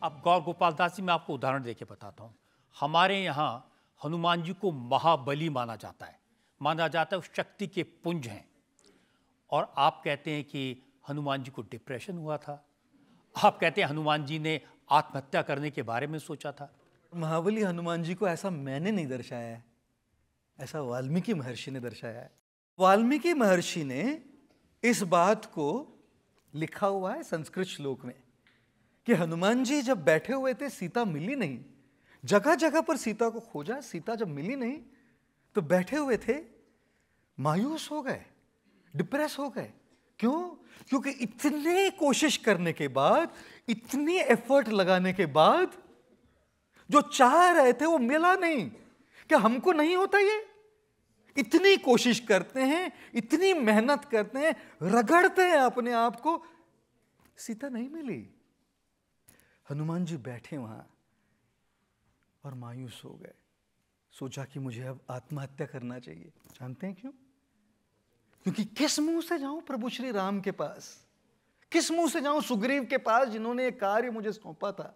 अब गौर गोपाल दास जी, मैं आपको उदाहरण देके बताता हूँ। हमारे यहाँ हनुमान जी को महाबली माना जाता है, वो शक्ति के पुंज हैं। और आप कहते हैं कि हनुमान जी को डिप्रेशन हुआ था, आप कहते हैं हनुमान जी ने आत्महत्या करने के बारे में सोचा था। महाबली हनुमान जी को ऐसा मैंने नहीं दर्शाया है, ऐसा वाल्मीकि महर्षि ने दर्शाया है। वाल्मीकि महर्षि ने इस बात को लिखा हुआ है संस्कृत श्लोक में कि हनुमान जी जब बैठे हुए थे, सीता मिली नहीं, जगह जगह पर सीता को खोजा, सीता जब मिली नहीं तो बैठे हुए थे, मायूस हो गए, डिप्रेस हो गए। क्यों? क्योंकि इतने कोशिश करने के बाद, इतनी एफर्ट लगाने के बाद जो चाह रहे थे वो मिला नहीं। क्या हमको नहीं होता ये? इतनी कोशिश करते हैं, इतनी मेहनत करते हैं, रगड़ते हैं अपने आप को, सीता नहीं मिली। हनुमान जी बैठे वहां और मायूस हो गए, सोचा कि मुझे अब आत्महत्या करना चाहिए। जानते हैं क्यों? क्योंकि किस मुंह से जाऊं प्रभु श्री राम के पास, किस मुंह से जाऊं सुग्रीव के पास जिन्होंने एक कार्य मुझे सौंपा था,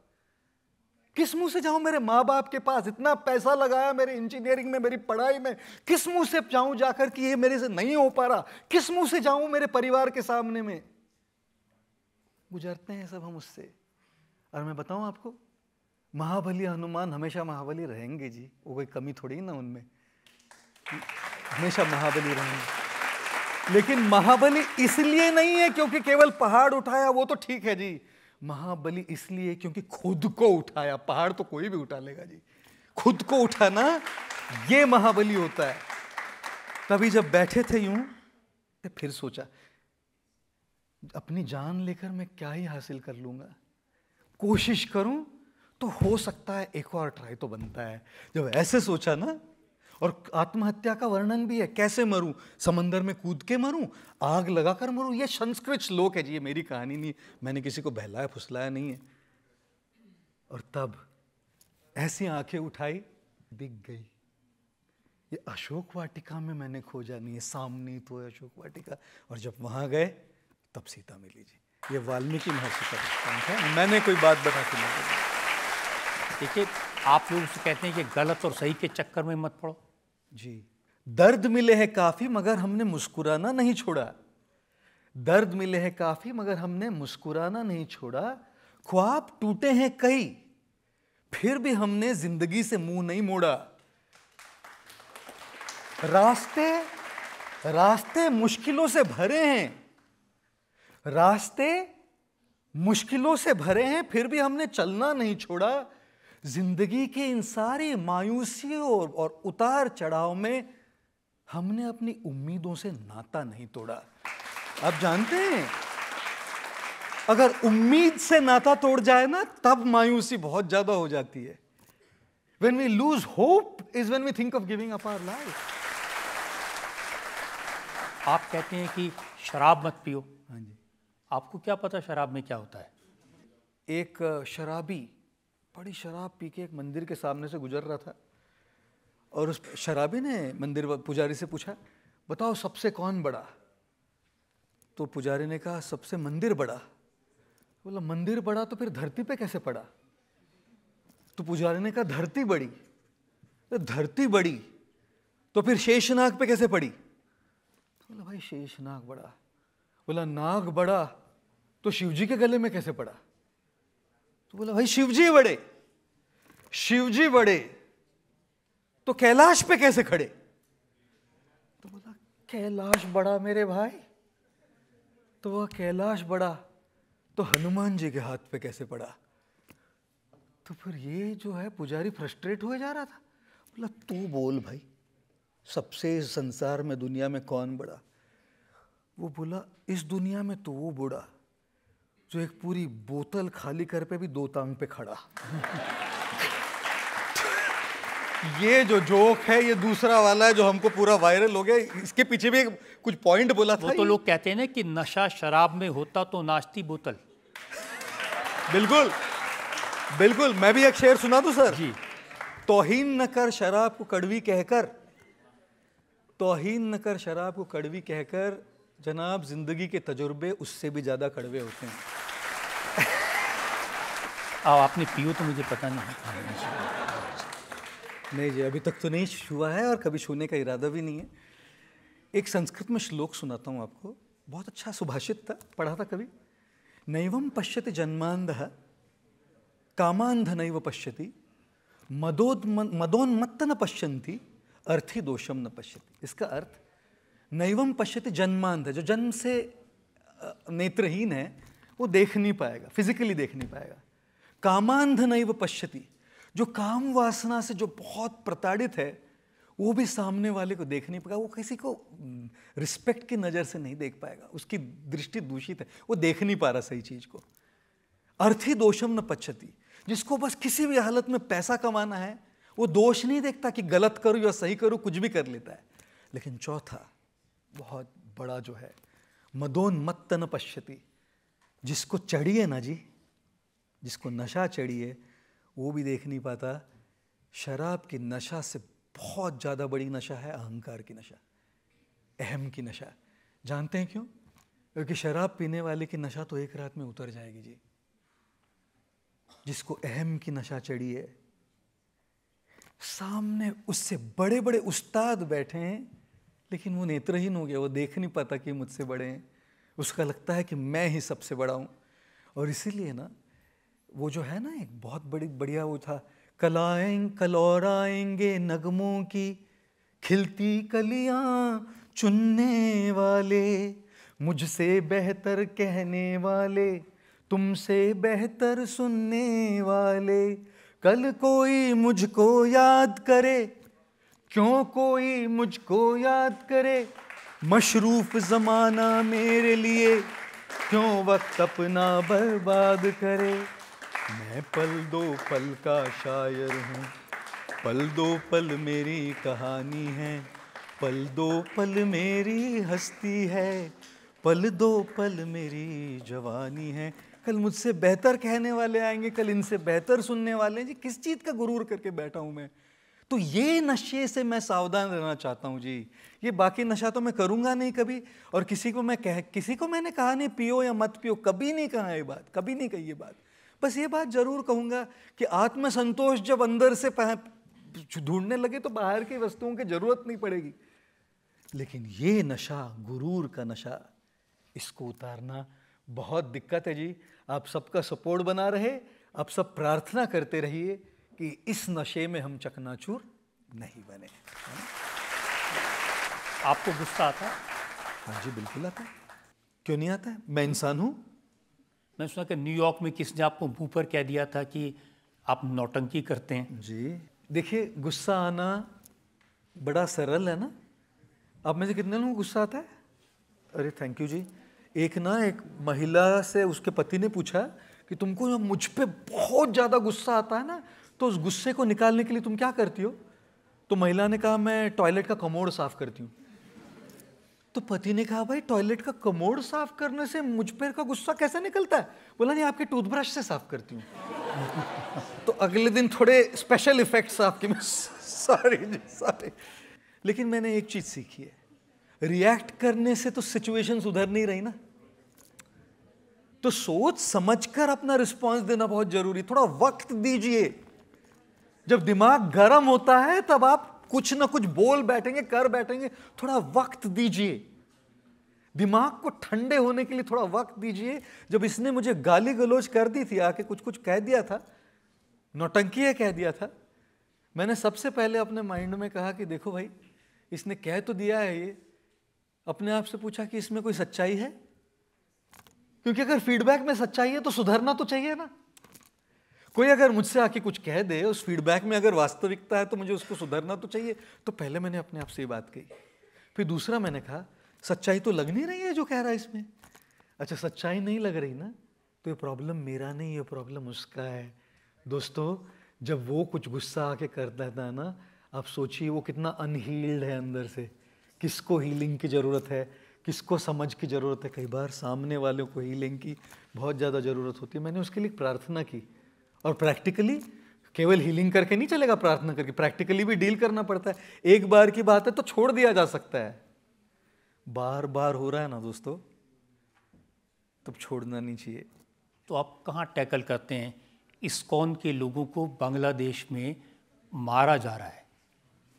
किस मुंह से जाऊं मेरे माँ बाप के पास, इतना पैसा लगाया मेरे इंजीनियरिंग में, मेरी पढ़ाई में, किस मुंह से जाऊं जाकर कि ये मेरे से नहीं हो पा रहा, किस मुंह से जाऊं मेरे परिवार के सामने में। गुजरते हैं सब हम उससे। और मैं बताऊं आपको, महाबली हनुमान हमेशा महाबली रहेंगे जी, वो कोई कमी थोड़ी ना उनमें, हमेशा महाबली रहेंगे। लेकिन महाबली इसलिए नहीं है क्योंकि केवल पहाड़ उठाया, वो तो ठीक है जी। महाबली इसलिए क्योंकि खुद को उठाया। पहाड़ तो कोई भी उठा लेगा जी, खुद को उठाना ये महाबली होता है। तभी जब बैठे थे यूं, तो फिर सोचा अपनी जान लेकर मैं क्या ही हासिल कर लूंगा, कोशिश करूं तो हो सकता है एक और ट्राई तो बनता है। जब ऐसे सोचा ना, और आत्महत्या का वर्णन भी है, कैसे मरूं, समंदर में कूद के मरूं, आग लगाकर मरूं। ये संस्कृत श्लोक है जी, ये मेरी कहानी नहीं, मैंने किसी को बहलाया फुसलाया नहीं है। और तब ऐसी आंखें उठाई, दिख गई, ये अशोक वाटिका में मैंने खोजा नहीं है, सामने तो है अशोक वाटिका। और जब वहां गए तब सीता मिली जी। ये वाल्मीकि महर्षि का दृष्टांत है, मैंने कोई बात बता के नहीं। देखिए, आप लोग उसे कहते हैं कि गलत और सही के चक्कर में मत पड़ो जी। दर्द मिले हैं काफी मगर हमने मुस्कुराना नहीं छोड़ा, दर्द मिले हैं काफी मगर हमने मुस्कुराना नहीं छोड़ा। ख्वाब टूटे हैं कई फिर भी हमने जिंदगी से मुंह नहीं मोड़ा। रास्ते रास्ते मुश्किलों से भरे हैं, रास्ते मुश्किलों से भरे हैं फिर भी हमने चलना नहीं छोड़ा। जिंदगी के इन सारी मायूसियों और उतार चढ़ाव में हमने अपनी उम्मीदों से नाता नहीं तोड़ा। आप जानते हैं, अगर उम्मीद से नाता तोड़ जाए ना, तब मायूसी बहुत ज्यादा हो जाती है। When we lose hope is when we think of giving up our life. आप कहते हैं कि शराब मत पियो। हाँ जी। आपको क्या पता शराब में क्या होता है? एक शराबी बड़ी शराब पी के एक मंदिर के सामने से गुजर रहा था, और उस शराबी ने मंदिर पुजारी से पूछा, बताओ सबसे कौन बड़ा? तो पुजारी ने कहा सबसे मंदिर बड़ा। बोला मंदिर बड़ा तो फिर धरती पे कैसे पड़ा? तो पुजारी ने कहा धरती बड़ी। तो धरती बड़ी तो फिर शेषनाग पे कैसे पड़ी? बोला भाई शेषनाग बड़ा। बोला नाग बड़ा तो शिवजी के गले में कैसे पड़ा? तो बोला भाई शिवजी बड़े, शिवजी बड़े तो कैलाश पे कैसे खड़े? तो बोला कैलाश बड़ा मेरे भाई, तो वह कैलाश बड़ा तो हनुमान जी के हाथ पे कैसे पड़ा? तो फिर ये जो है पुजारी फ्रस्ट्रेट हुए जा रहा था। बोला तू बोल भाई, सबसे संसार में दुनिया में कौन बड़ा? वो बोला इस दुनिया में तो वो बूढ़ा जो एक पूरी बोतल खाली कर पे भी 2 टांग पे खड़ा। ये जो जोक है ये दूसरा वाला है जो हमको पूरा वायरल हो गया, इसके पीछे भी कुछ पॉइंट बोला था। वो तो लोग कहते हैं ना कि नशा शराब में होता तो नाचती बोतल। बिल्कुल बिल्कुल, मैं भी एक शेर सुना दूं सर जी। तौहीन न कर शराब को कड़वी कहकर, तौहीन न कर शराब को कड़वी कहकर, जनाब जिंदगी के तजुर्बे उससे भी ज्यादा कड़वे होते हैं। आपने पियो तो मुझे पता नहीं है। नहीं जी, अभी तक तो नहीं छुआ है और कभी छूने का इरादा भी नहीं है। एक संस्कृत में श्लोक सुनाता हूँ आपको, बहुत अच्छा सुभाषित था, पढ़ा था कभी। नैवं पश्यति जन्मांधः कामांध नैव पश्यति मदोन्मत्त न पश्यन्ति अर्थी दोषम न पश्यति। इसका अर्थ, नैवं पश्यति जन्मांध, जो जन्म से नेत्रहीन है वो देख नहीं पाएगा, फिजिकली देख नहीं पाएगा। कामांध नैव पश्यति, जो काम वासना से जो बहुत प्रताड़ित है वो भी सामने वाले को देख नहीं पाएगा, वो किसी को रिस्पेक्ट की नज़र से नहीं देख पाएगा, उसकी दृष्टि दूषित है, वो देख नहीं पा रहा सही चीज़ को। अर्थी दोषम न पश्यति, जिसको बस किसी भी हालत में पैसा कमाना है वो दोष नहीं देखता कि गलत करूँ या सही करूँ, कुछ भी कर लेता है। लेकिन चौथा बहुत बड़ा जो है, मदोन्मत्त न पश्यति, जिसको चढ़ी है ना जी, जिसको नशा चढ़ी है वो भी देख नहीं पाता। शराब की नशा से बहुत ज़्यादा बड़ी नशा है अहंकार की नशा, अहम की नशा। जानते हैं क्यों? क्योंकि शराब पीने वाले की नशा तो एक रात में उतर जाएगी जी। जिसको अहम की नशा चढ़ी है, सामने उससे बड़े बड़े उस्ताद बैठे हैं लेकिन वो नेत्रहीन हो गया, वो देख नहीं पाता कि मुझसे बड़े हैं, उसका लगता है कि मैं ही सबसे बड़ा हूँ। और इसीलिए ना वो जो है ना, एक बहुत बढ़िया वो था, कलौराएंगे नगमों की खिलती कलियां चुनने वाले, मुझसे बेहतर कहने वाले, तुमसे बेहतर सुनने वाले, कल कोई मुझको याद करे, क्यों कोई मुझको याद करे, मशरूफ ज़माना मेरे लिए, क्यों वक्त अपना बर्बाद करे। मैं पल दो पल का शायर हूँ, पल दो पल मेरी कहानी है, पल दो पल मेरी हस्ती है, पल दो पल मेरी जवानी है। कल मुझसे बेहतर कहने वाले आएंगे, कल इनसे बेहतर सुनने वाले हैं जी। किस चीज़ का गुरूर करके बैठा हूँ मैं? तो ये नशे से मैं सावधान रहना चाहता हूँ जी। ये बाकी नशा तो मैं करूँगा नहीं कभी, और किसी को मैंने कहा नहीं पियो या मत पियो, कभी नहीं कहा ये बात, कभी नहीं कही ये बात। बस ये बात जरूर कहूँगा कि आत्म संतोष जब अंदर से ढूंढने लगे तो बाहर की वस्तुओं की जरूरत नहीं पड़ेगी। लेकिन ये नशा, गुरूर का नशा, इसको उतारना बहुत दिक्कत है जी। आप सबका सपोर्ट बना रहे, आप सब प्रार्थना करते रहिए कि इस नशे में हम चकनाचूर नहीं बने। आपको गुस्सा आता है? हाँ जी, बिल्कुल आता है। क्यों नहीं आता है? मैं इंसान हूँ। मैं सुना कि न्यूयॉर्क में किसने आपको मुंह पर कह दिया था कि आप नौटंकी करते हैं। जी देखिए, गुस्सा आना बड़ा सरल है ना। आप में से कितने लोगों को गुस्सा आता है? अरे थैंक यू जी। एक महिला से उसके पति ने पूछा कि तुमको जब मुझ पे बहुत ज़्यादा गुस्सा आता है ना, तो उस गुस्से को निकालने के लिए तुम क्या करती हो? तो महिला ने कहा, मैं टॉयलेट का कमोड साफ करती हूँ। तो पति ने कहा, भाई टॉयलेट का कमोड साफ करने से मुझ पर का गुस्सा कैसे निकलता है? बोला, नहीं, आपके टूथब्रश से साफ करती हूँ। तो अगले दिन थोड़े स्पेशल इफेक्ट्स आपके में। सॉरी जी, सॉरी। लेकिन मैंने एक चीज सीखी है, रिएक्ट करने से तो सिचुएशन सुधर नहीं रही ना। तो सोच समझकर अपना रिस्पॉन्स देना बहुत जरूरी। थोड़ा वक्त दीजिए। जब दिमाग गर्म होता है तब आप कुछ ना कुछ बोल बैठेंगे, कर बैठेंगे। थोड़ा वक्त दीजिए, दिमाग को ठंडे होने के लिए थोड़ा वक्त दीजिए। जब इसने मुझे गाली गलौज कर दी थी, आके कुछ कुछ कह दिया था, नौटंकी कह दिया था, मैंने सबसे पहले अपने माइंड में कहा कि देखो भाई, इसने कह तो दिया है, ये अपने आप से पूछा कि इसमें कोई सच्चाई है? क्योंकि अगर फीडबैक में सच्चाई है तो सुधरना तो चाहिए ना। कोई अगर मुझसे आके कुछ कह दे, उस फीडबैक में अगर वास्तविकता है तो मुझे उसको सुधरना तो चाहिए। तो पहले मैंने अपने आप से ये बात कही। फिर दूसरा मैंने कहा, सच्चाई तो लग नहीं रही है जो कह रहा है इसमें। अच्छा, सच्चाई नहीं लग रही ना, तो ये प्रॉब्लम मेरा नहीं, ये प्रॉब्लम उसका है। दोस्तों, जब वो कुछ गुस्सा आके करता था ना, आप सोचिए वो कितना अनहील्ड है अंदर से। किसको हीलिंग की ज़रूरत है, किसको समझ की ज़रूरत है? कई बार सामने वालों को हीलिंग की बहुत ज़्यादा ज़रूरत होती है। मैंने उसके लिए प्रार्थना की, और प्रैक्टिकली, केवल हीलिंग करके नहीं चलेगा, प्रार्थना करके प्रैक्टिकली भी डील करना पड़ता है। एक बार की बात है तो छोड़ दिया जा सकता है, बार बार हो रहा है ना दोस्तों, तब छोड़ना नहीं चाहिए। तो आप कहाँ टैकल करते हैं इस्कॉन के लोगों को बांग्लादेश में मारा जा रहा है,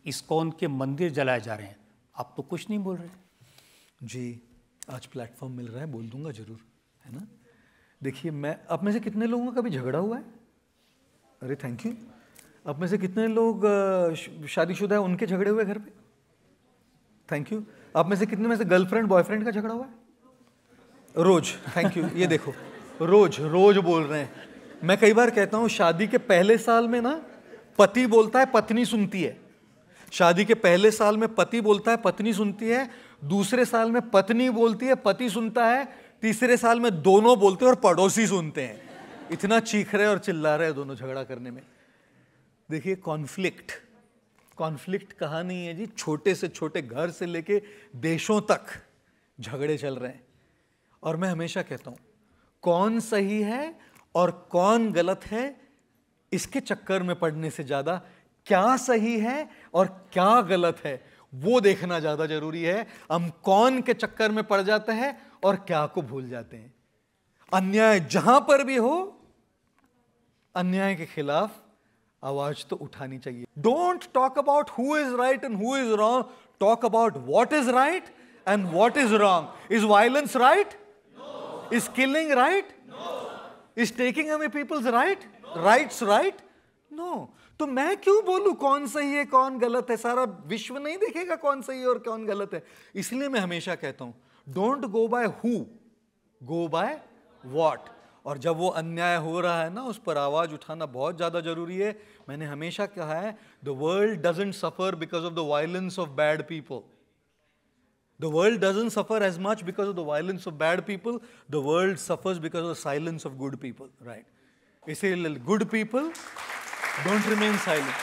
इस्कॉन के मंदिर जलाए जा रहे हैं, आप तो कुछ नहीं बोल रहे। जी, आज प्लेटफॉर्म मिल रहा है, बोल दूंगा जरूर, है ना। देखिए, मैं आप में से कितने लोगों का भी झगड़ा हुआ है? अरे थैंक यू। आप में से कितने लोग शादीशुदा है, उनके झगड़े हुए घर पे? Thank you. आप में से कितने में से गर्लफ्रेंड बॉयफ्रेंड का झगड़ा हुआ है? रोज, थैंक यू। ये देखो, रोज रोज बोल रहे हैं। मैं कई बार कहता हूं शादी के पहले साल में ना पति बोलता है, पत्नी सुनती है। शादी के पहले साल में पति बोलता है, पत्नी सुनती है। दूसरे साल में पत्नी बोलती है, पति सुनता है। तीसरे साल में दोनों बोलते हैं और पड़ोसी सुनते हैं। इतना चीख रहे और चिल्ला रहे दोनों झगड़ा करने में। देखिए, कॉन्फ्लिक्ट कहाँ नहीं है जी, छोटे से छोटे घर से लेके देशों तक झगड़े चल रहे हैं। और मैं हमेशा कहता हूं कौन सही है और कौन गलत है, इसके चक्कर में पड़ने से ज्यादा क्या सही है और क्या गलत है वो देखना ज्यादा जरूरी है। हम कौन के चक्कर में पड़ जाते हैं और क्या को भूल जाते हैं। अन्याय जहां पर भी हो, अन्याय के खिलाफ आवाज तो उठानी चाहिए। Don't talk about who is right and who is wrong, talk about what is right and what is wrong. Is violence right? Is killing right? Is taking away people's rights right? No. तो मैं क्यों बोलूं कौन सही है कौन गलत है? सारा विश्व नहीं देखेगा कौन सही है और कौन गलत है। इसलिए मैं हमेशा कहता हूं don't go by who, go by what. और जब वो अन्याय हो रहा है ना, उस पर आवाज उठाना बहुत ज्यादा जरूरी है। मैंने हमेशा कहा है the world doesn't suffer because of the violence of bad people. The world doesn't suffer as much because of the violence of bad people. The world suffers because of the silence of good people, right? इसीलिए good people don't remain silent.